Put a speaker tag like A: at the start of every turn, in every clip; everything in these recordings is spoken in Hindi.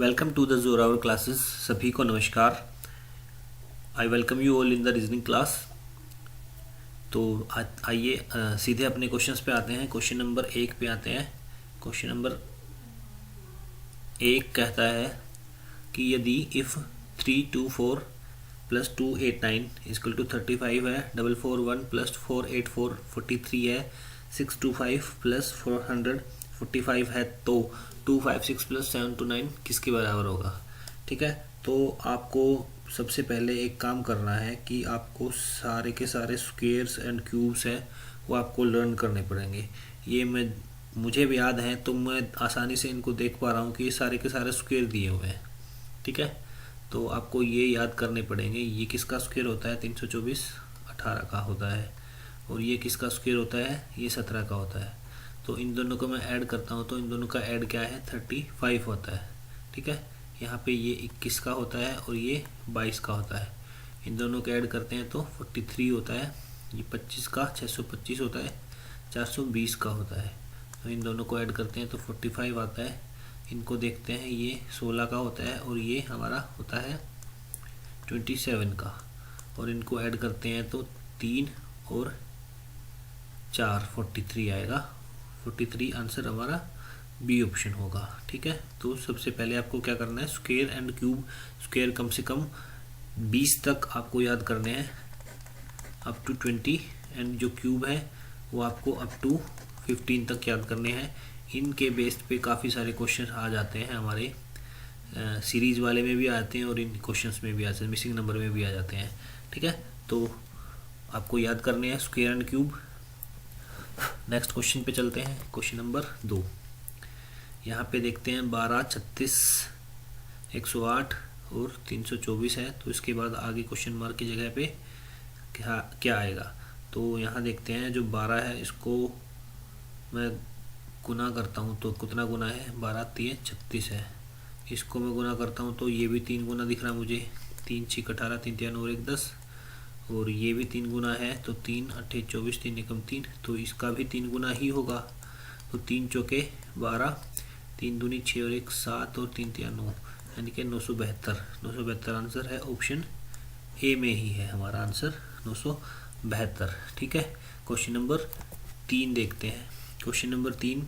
A: Welcome to the Zorawar classes. सभी को नमस्कार। I welcome you all in the reasoning class. तो आइए सीधे अपने क्वेश्चंस पे आते हैं। क्वेश्चन नंबर 1 पे आते हैं। क्वेश्चन नंबर 1 कहता है कि यदि इफ़ 324 प्लस 289 इक्वल टू 35 है, 441 प्लस 484 43 है, 625 प्लस 445 है, तो 256 प्लस 729 किसके बराबर होगा। ठीक है, तो आपको सबसे पहले एक काम करना है कि आपको सारे के सारे स्क्वेयर्स एंड क्यूब्स हैं वो आपको लर्न करने पड़ेंगे। ये मुझे भी याद है, तो मैं आसानी से इनको देख पा रहा हूँ कि ये सारे के सारे स्क्वेयर दिए हुए हैं। ठीक है, तो आपको ये याद करने पड़ेंगे। ये किसका स्क्वायर होता है, 324 18 का होता है। और ये किसका स्क्वायर होता है, ये 17 का होता है। तो इन दोनों को मैं ऐड करता हूँ तो इन दोनों का ऐड क्या है, 35 होता है। ठीक है, यहाँ पे ये 21 का होता है और ये 22 का होता है। इन दोनों को ऐड करते हैं तो 43 होता है। ये 25 का 625 होता है, 420 का होता है। तो इन दोनों को ऐड करते हैं तो 45 आता है। इनको देखते हैं, ये 16 का होता है और ये हमारा होता है 27 का। और इनको ऐड करते हैं तो 3 और 4 43 आएगा। 43 आंसर हमारा बी ऑप्शन होगा। ठीक है, तो सबसे पहले आपको क्या करना है, स्क्वायर एंड क्यूब। स्क्वायर कम से कम 20 तक आपको याद करने हैं, अप टू 20, एंड जो क्यूब है वो आपको अप टू 15 तक याद करने हैं। इनके बेस्ड पे काफ़ी सारे क्वेश्चन आ जाते हैं हमारे सीरीज वाले में भी आते हैं और इन क्वेश्चंस में भी आते हैं, मिसिंग नंबर में भी आ जाते हैं। ठीक है, तो आपको याद करने हैं square and cube. Next question पे चलते हैं। क्वेश्चन नंबर 2 यहाँ पे देखते हैं, 12 36 108 और 324 है। तो इसके बाद आगे क्वेश्चन मार्क की जगह पे क्या क्या आएगा। तो यहाँ देखते हैं, जो 12 है इसको मैं गुना करता हूँ तो कितना गुना है, 12 3 36 है। इसको मैं गुना करता हूँ तो ये भी 3 गुना दिख रहा है मुझे, 3 6 18 3 3 और 1 10। और ये भी 3 गुना है तो 3 8 24 3 एकम 3, तो इसका भी 3 गुना ही होगा। तो 3 चौके 12, 3 दूनी 6 और 1 7 और 3 3 9, यानी कि 972 आंसर है। ऑप्शन ए में ही है हमारा आंसर 972। ठीक है, क्वेश्चन नंबर 3 देखते हैं। क्वेश्चन नंबर 3,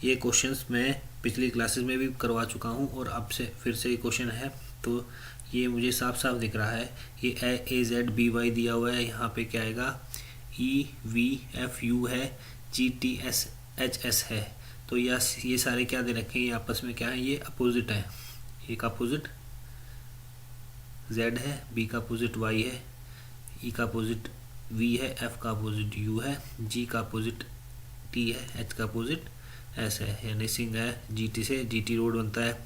A: ये क्वेश्चंस मैं पिछली क्लासेस में भी करवा चुका हूँ और अब से फिर से ये क्वेश्चन है, तो ये मुझे साफ साफ दिख रहा है। ये ए जेड बी वाई दिया हुआ है, यहाँ पे क्या आएगा, ई वी एफ यू है, G T S H S है। तो ये सारे क्या दे रखे हैं, ये आपस में क्या है, ये अपोजिट है। ए का अपोजिट जेड है, बी का अपोजिट वाई है, ई का अपोजिट वी है, एफ का अपोजिट यू है, जी का अपोजिट टी है, एच का अपोजिट एस है। यानी सिंह है, जी टी से जी टी रोड बनता है,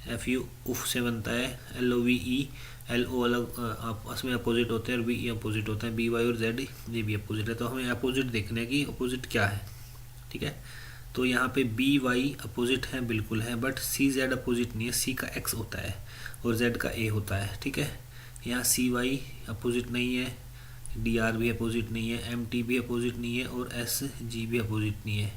A: एफ यू उफ से बनता है, L O V E, L O अलग आपस में अपोजिट होते हैं और बी ई अपोजिट होता है, बी वाई और जेड ये भी अपोजिट है। तो हमें अपोजिट देखने की अपोजिट क्या है। ठीक है, तो यहाँ पे बी वाई अपोजिट है, बिल्कुल है, बट सी जेड अपोजिट नहीं है। सी का एक्स होता है और जेड का ए होता है। ठीक है, यहाँ सी वाई अपोजिट नहीं है, डी आर भी अपोजिट नहीं है, एम टी भी अपोजिट नहीं है और एस जी भी अपोजिट नहीं है।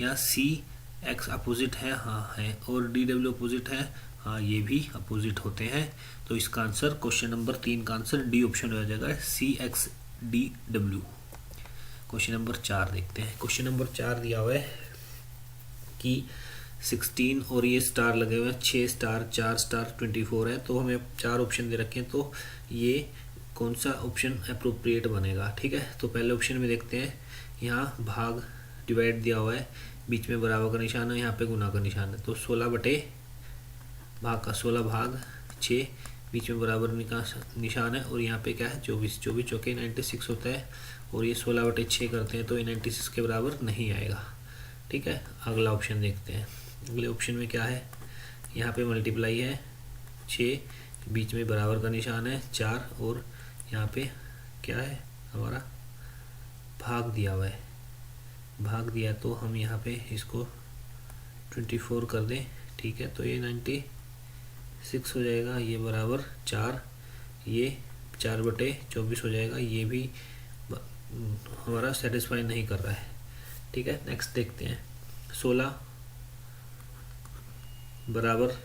A: यहाँ सी एक्स अपोजिट है, हाँ है, और डी डब्ल्यू अपोजिट है, हाँ ये भी अपोजिट होते हैं। तो इसका आंसर क्वेश्चन नंबर 3 का आंसर डी ऑप्शन हो जाएगा, C X D W. Question number 4 देखते हैं। क्वेश्चन नंबर 4 दिया हुआ है कि 16 और ये स्टार लगे हुए हैं, 6 स्टार 4 स्टार 24 है। तो हमें 4 ऑप्शन दे रखे हैं, तो ये कौन सा ऑप्शन अप्रोप्रिएट बनेगा। ठीक है, तो पहले ऑप्शन में देखते हैं, यहाँ भाग डिवाइड दिया हुआ है, बीच में बराबर का निशान है, यहाँ पे गुना का निशान है। तो 16 बटे भाग का 16 भाग 6, बीच में बराबर निशान है और यहाँ पे क्या है 24 24 चौके 96 होता है। और ये 16 बटे 6 करते हैं तो ये 96 के बराबर नहीं आएगा। ठीक है, अगला ऑप्शन देखते हैं। अगले ऑप्शन में क्या है, यहाँ पे मल्टीप्लाई है 6, बीच में बराबर का निशान है 4, और यहाँ पे क्या है हमारा भाग दिया हुआ है। भाग दिया तो हम यहाँ पे इसको 24 कर दें। ठीक है, तो ये 96 हो जाएगा, ये बराबर 4, ये 4 बटे 24 हो जाएगा। ये भी हमारा सेटिस्फाई नहीं कर रहा है। ठीक है, नेक्स्ट देखते हैं। 16 बराबर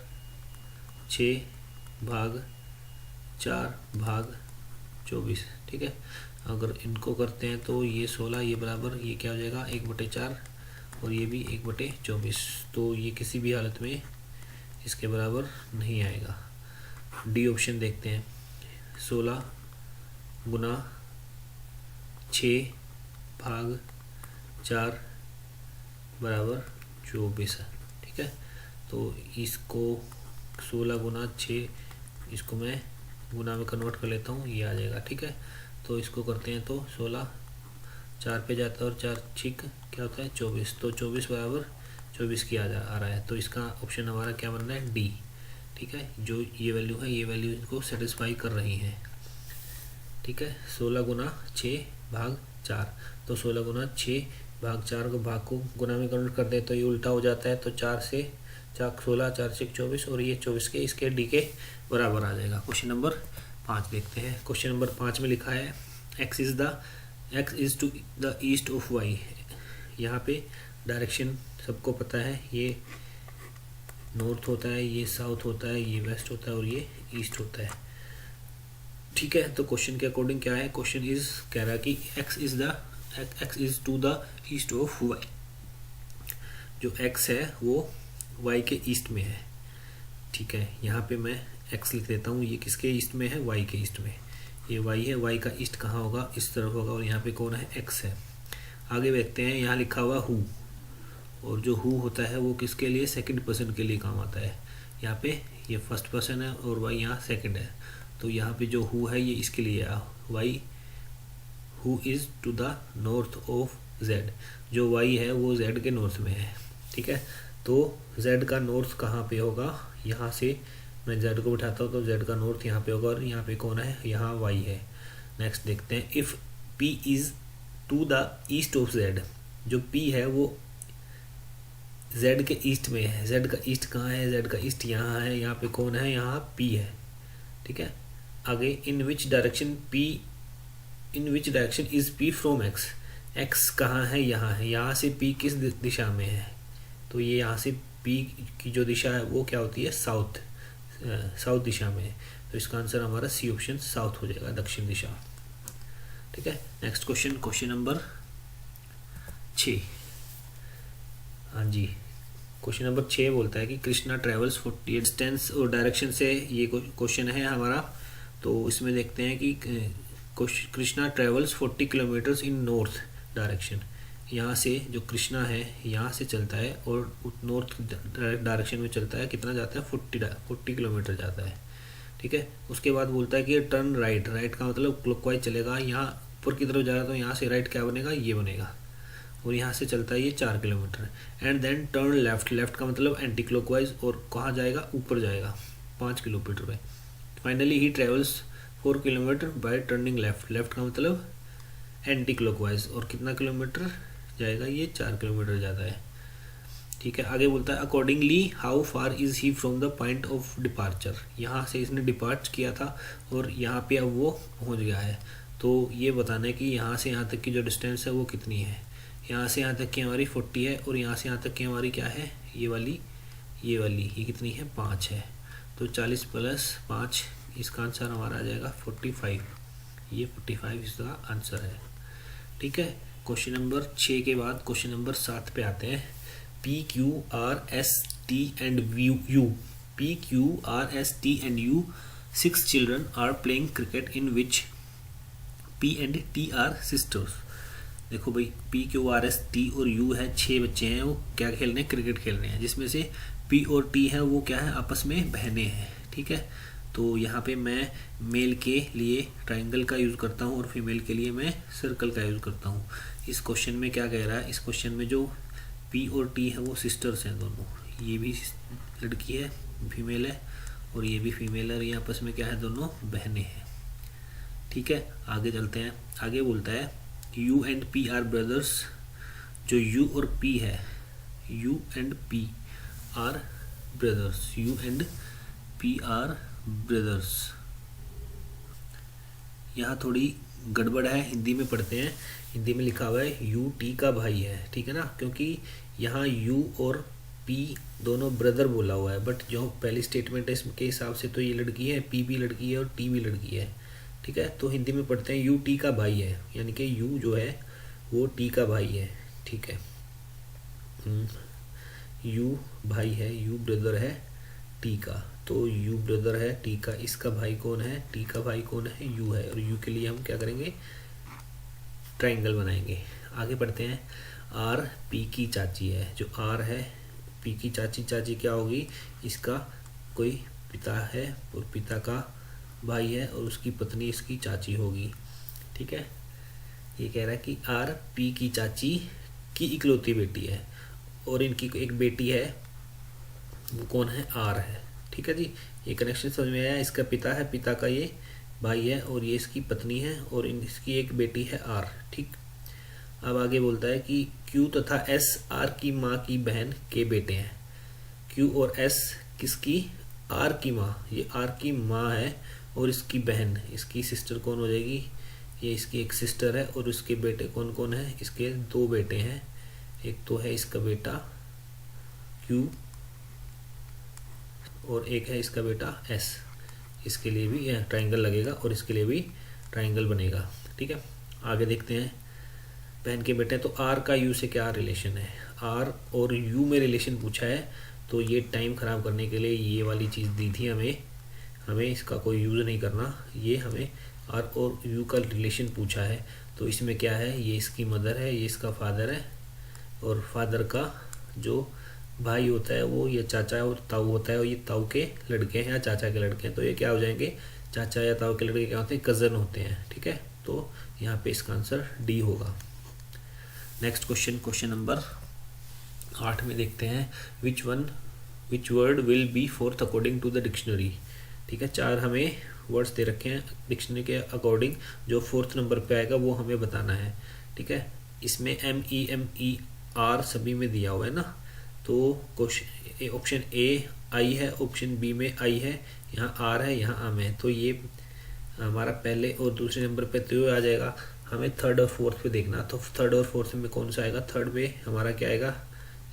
A: 6/4 ठीक है। अगर इनको करते हैं तो ये 16, ये बराबर ये क्या हो जाएगा 1/4 और ये भी 1/24। तो ये किसी भी हालत में इसके बराबर नहीं आएगा। डी ऑप्शन देखते हैं। 16 गुना 6/4 बराबर 24 है। ठीक है, तो इसको 16 गुना 6, इसको मैं गुना में कन्वर्ट कर लेता हूँ, ये आ जाएगा। ठीक है, तो इसको करते हैं तो 16 4 पे जाता है और 4 6 क्या होता है 24। तो 24 बराबर 24 की आ रहा है। तो इसका ऑप्शन हमारा क्या बन रहा है डी। ठीक है, जो ये वैल्यू है ये वैल्यू इनको सेटिस्फाई कर रही है। ठीक है, 16 गुना 6/4, तो 16 गुना 6/4 को भाग को गुना में कन्वर्ट कर दे तो ये उल्टा हो जाता है। तो 4 से 16 4 6 24 और ये 24 के इसके डी के बराबर आ जाएगा। क्वेश्चन नंबर 5 देखते हैं। क्वेश्चन नंबर 5 में लिखा है x is to the east of y। यहाँ पे डायरेक्शन सबको पता है, ये नॉर्थ होता है, ये साउथ होता है, ये वेस्ट होता है और ये ईस्ट होता है। ठीक है, तो क्वेश्चन के अकॉर्डिंग क्या है, क्वेश्चन इज कह रहा है कि x is to the east of y। जो x है वो y के ईस्ट में है। ठीक है, यहाँ पे मैं x लिख देता हूँ, ये किसके ईस्ट में है y के ईस्ट में। ये y है, y का ईस्ट कहाँ होगा इस तरफ होगा और यहाँ पे कौन है x है। आगे देखते हैं, यहाँ लिखा हुआ हु, और जो हु होता है वो किसके लिए सेकंड पर्सन के लिए काम आता है। यहाँ पे ये फर्स्ट पर्सन है और y यहाँ सेकंड है। तो यहाँ पे जो हु है ये इसके लिए y who is to the north of z। जो y है वो z के नॉर्थ में है। ठीक है, तो z का नॉर्थ कहाँ पे होगा, यहाँ से मैं z को बिठाता हूँ तो z का नॉर्थ यहाँ पे होगा और यहाँ पे कौन है, यहाँ y है। नेक्स्ट देखते हैं, if p is to the east of z। जो p है वो z के ईस्ट में है। z का ईस्ट कहाँ है, z का ईस्ट यहाँ है, यहाँ पे कौन है, यहाँ p है। ठीक है, आगे in which direction is p from x। x कहाँ है, यहाँ है, यहाँ से p किस दिशा में है। तो ये यहाँ से p की जो दिशा है वो क्या होती है साउथ दिशा में है। तो इसका आंसर हमारा सी ऑप्शन साउथ हो जाएगा, दक्षिण दिशा। ठीक है, नेक्स्ट क्वेश्चन, क्वेश्चन नंबर 6। हाँ जी, क्वेश्चन नंबर 6 बोलता है कि कृष्णा ट्रेवल्स 48 डिस्टेंस और डायरेक्शन से ये क्वेश्चन है हमारा। तो इसमें देखते हैं कि कृष्णा ट्रेवल्स 40 किलोमीटर्स इन नॉर्थ डायरेक्शन। यहाँ से जो कृष्णा है यहाँ से चलता है और नॉर्थ डायरेक्शन में चलता है, कितना जाता है 40 किलोमीटर जाता है। ठीक है, उसके बाद बोलता है कि टर्न राइट का मतलब क्लॉकवाइज चलेगा। यहाँ ऊपर की तरफ जा रहा है तो यहाँ से राइट क्या बनेगा, ये बनेगा, और यहाँ से चलता है ये 4 kilometre. And then turn left का मतलब एंटी क्लॉकवाइज, और कहाँ जाएगा, ऊपर जाएगा 5 किलोमीटर पे। Finally he travels 4 kilometre bye turning left का मतलब एंटी क्लॉकवाइज, और कितना किलोमीटर जाएगा, ये 4 किलोमीटर जाता है। ठीक है, आगे बोलता है accordingly how far is he from the point of departure. यहाँ से इसने डिपार्च किया था और यहाँ पे अब वो पहुँच गया है। तो ये बताना है कि यहाँ से यहाँ तक की जो डिस्टेंस है वो कितनी है। यहाँ से यहाँ तक की हमारी 40 है और यहाँ से यहाँ तक की हमारी क्या है, ये वाली ये कितनी है 5 है। तो 40 + 5, इसका आंसर हमारा आ जाएगा 45। ये 45 इसका आंसर है। ठीक है, क्वेश्चन नंबर 6 के बाद क्वेश्चन नंबर 7 पे आते हैं। PQRST and U. PQRST and U 6 children are playing cricket in which P and T are sisters। देखो भाई PQRST और U है, 6 बच्चे हैं, वो क्या खेल रहे हैं, क्रिकेट खेल रहे हैं, जिसमें से P और T है वो क्या है, आपस में बहनें हैं। ठीक है, तो यहाँ पे मैं मेल के लिए ट्रायंगल का यूज़ करता हूँ और फीमेल के लिए मैं सर्कल का यूज़ करता हूँ। इस क्वेश्चन में क्या कह रहा है, इस क्वेश्चन में जो P और T है वो सिस्टर्स हैं दोनों। ये भी लड़की है, फीमेल है, और ये भी फीमेल है, और ये आपस में क्या है, दोनों बहनें हैं। ठीक है, आगे चलते हैं। आगे बोलता है U and P are brothers. जो U और P है, U and P are brothers, U and P are brothers. यहाँ थोड़ी गड़बड़ है, हिंदी में पढ़ते हैं। हिंदी में लिखा हुआ है U T का भाई है। ठीक है ना, क्योंकि यहाँ U और पी दोनों ब्रदर बोला हुआ है, बट जो पहली स्टेटमेंट है इसके हिसाब से तो ये लड़की है, पी भी लड़की है और टी भी लड़की है। ठीक है, तो हिंदी में पढ़ते हैं यू टी का भाई है, यानी कि यू जो है वो टी का भाई है। ठीक है, यू भाई है, यू ब्रदर है टी का, तो यू ब्रदर है टी का, इसका भाई कौन है, टी का भाई कौन है, यू है, और यू के लिए हम क्या करेंगे, ट्राइंगल बनाएंगे। आगे बढ़ते हैं। आर पी की चाची है, जो आर है पी की चाची, चाची क्या होगी, इसका कोई पिता है और पिता का भाई है और उसकी पत्नी इसकी चाची होगी। ठीक है, ये कह रहा है कि आर पी की चाची की इकलौती बेटी है और इनकी एक बेटी है, वो कौन है, आर है। ठीक है जी, ये कनेक्शन समझ में आया। इसका पिता है, पिता का ये भाई है और ये इसकी पत्नी है और इसकी एक बेटी है आर। ठीक, अब आगे बोलता है कि क्यू तथा एस आर की माँ की बहन के बेटे हैं। क्यू और एस किसकी, आर की माँ, ये आर की माँ है और इसकी बहन, इसकी सिस्टर कौन हो जाएगी, ये इसकी एक सिस्टर है और इसके बेटे कौन कौन है, इसके दो बेटे हैं, एक तो है इसका बेटा क्यू और एक है इसका बेटा एस। इसके लिए भी यह ट्राइंगल लगेगा और इसके लिए भी ट्राइंगल बनेगा। ठीक है, आगे देखते हैं। बहन के बेटे, तो आर का यू से क्या रिलेशन है, आर और यू में रिलेशन पूछा है, तो ये टाइम ख़राब करने के लिए ये वाली चीज़ दी थी हमें इसका कोई यूज़ नहीं करना। ये हमें आर और यू का रिलेशन पूछा है, तो इसमें क्या है, ये इसकी मदर है, ये इसका फादर है और फादर का जो भाई होता है वो ये चाचा और ताऊ होता है और ये ताऊ के लड़के हैं या चाचा के लड़के हैं, तो ये क्या हो जाएंगे, चाचा या ताऊ के लड़के क्या होते हैं, कज़न होते हैं। ठीक है, तो यहाँ पे इसका आंसर डी होगा। नेक्स्ट क्वेश्चन, क्वेश्चन नंबर 8 में देखते हैं, which word will be fourth according to the dictionary. ठीक है, 4 हमें वर्ड्स दे रखे हैं डिक्शनरी के अकॉर्डिंग, जो फोर्थ नंबर पे आएगा वो हमें बताना है। ठीक है, इसमें MEMER सभी में दिया हुआ है ना, तो क्वेश्चन ऑप्शन ए आई है, ऑप्शन बी में आई है, यहाँ आर है, यहाँ आम है, तो ये हमारा पहले और दूसरे नंबर पे तो आ जाएगा। हमें थर्ड और फोर्थ पे देखना, तो थर्ड और फोर्थ में कौन सा आएगा, थर्ड पे हमारा क्या आएगा,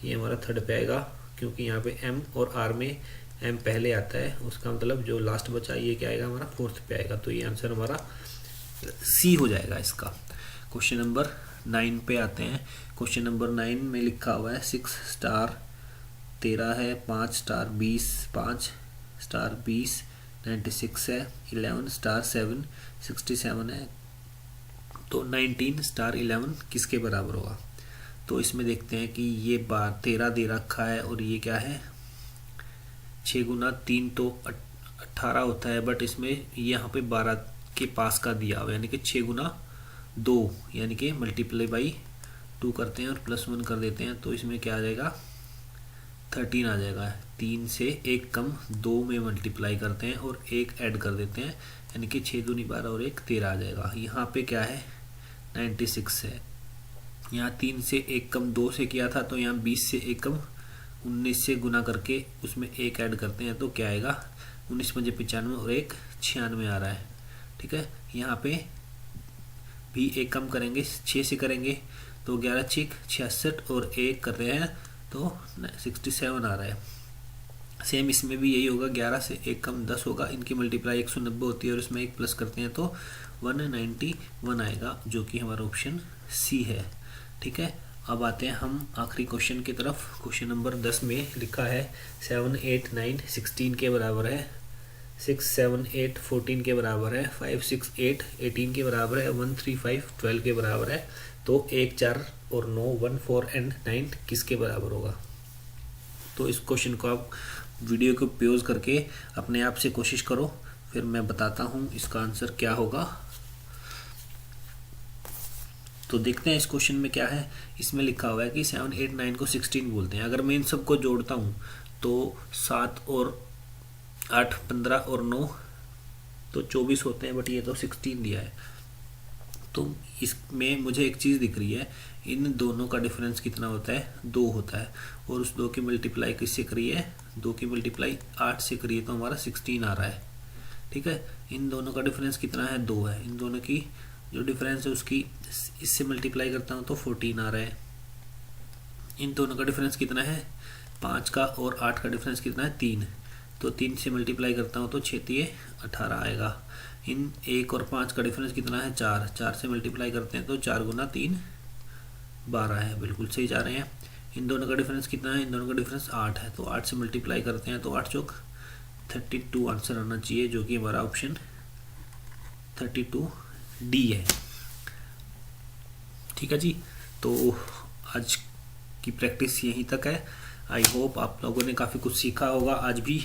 A: ये हमारा थर्ड पे आएगा, क्योंकि यहाँ पे एम और आर में एम पहले आता है, उसका मतलब जो लास्ट बचा ये क्या आएगा, हमारा फोर्थ पे आएगा, तो ये आंसर हमारा सी हो जाएगा इसका। क्वेश्चन नंबर 9 पे आते हैं। क्वेश्चन नंबर 9 में लिखा हुआ है 6 स्टार 13 है, 5 स्टार 20, 5 स्टार 20 96 है, 11 स्टार 7 67 है, तो 19 स्टार 11 किसके बराबर होगा। तो इसमें देखते हैं कि ये 13 दे रखा है और ये क्या है, 6 गुना 3 तो 18 होता है, बट इसमें यहाँ पे 12 के पास का दिया हुआ, यानी कि 6 गुना 2, यानी कि मल्टीप्लाई बाई 2 करते हैं और +1 कर देते हैं, तो इसमें क्या आ जाएगा, 13 आ जाएगा। 3 से 1 कम 2 में मल्टीप्लाई करते हैं और 1 ऐड कर देते हैं, यानी कि 6 दूनी 12 और 1 13 आ जाएगा। यहाँ पे क्या है, 96 है, यहाँ 3 से 1 कम 2 से किया था, तो यहाँ 20 से 1 कम 19 से गुना करके उसमें 1 ऐड करते हैं, तो क्या आएगा, 19 × 5 = 95 और 1 96 आ रहा है। ठीक है, यहाँ पे भी 1 कम करेंगे, 6 से करेंगे तो 11 × 6 = 66 और 1 कर रहे हैं तो 67 आ रहा है। सेम इसमें भी यही होगा, 11 से 1 कम 10 होगा, इनकी मल्टीप्लाई 190 होती है और इसमें 1 प्लस करते हैं तो 191 आएगा, जो कि हमारा ऑप्शन सी है। ठीक है, अब आते हैं हम आखिरी क्वेश्चन की तरफ। क्वेश्चन नंबर 10 में लिखा है 7 8 9 16 के बराबर है, 6 7 8 14 के बराबर है, 5 6 8 18 के बराबर है, 1 3 5 12 के बराबर है, तो 1 4 और 9 1 4 एंड 9 किसके बराबर होगा। तो इस क्वेश्चन को आप वीडियो को पॉज करके अपने आप से कोशिश करो, फिर मैं बताता हूँ इसका आंसर क्या होगा। तो देखते हैं इस क्वेश्चन में क्या है। इसमें लिखा हुआ है कि 7 8 9 को 16 बोलते हैं। अगर मैं इन सबको जोड़ता हूँ तो 7 और 8 15 और 9 तो 24 होते हैं, बट ये तो 16 दिया है। तो इसमें मुझे एक चीज़ दिख रही है, इन दोनों का डिफरेंस कितना होता है, 2 होता है, और उस 2 की मल्टीप्लाई किससे करी है, 2 की मल्टीप्लाई 8 से करी है, तो हमारा 16 आ रहा है। ठीक है, इन दोनों का डिफरेंस कितना है, 2 है, इन दोनों की जो डिफरेंस है उसकी इससे मल्टीप्लाई करता हूँ तो 14 आ रहा है। इन दोनों का डिफरेंस कितना है, 5 का और 8 का डिफरेंस कितना है 3, तो 3 से मल्टीप्लाई करता हूँ तो 6 18 आएगा। इन 1 और 5 का डिफरेंस कितना है 4, 4 से मल्टीप्लाई करते हैं तो 4 गुना 3 12 है, बिल्कुल सही जा रहे हैं। इन दोनों का डिफरेंस कितना है, इन दोनों का डिफरेंस 8 है, तो 8 से मल्टीप्लाई करते हैं तो 8 चौक 32 आंसर आना चाहिए, जो कि हमारा ऑप्शन 32 डी है। ठीक है जी, तो आज की प्रैक्टिस यहीं तक है। आई होप आप लोगों ने काफ़ी कुछ सीखा होगा आज भी।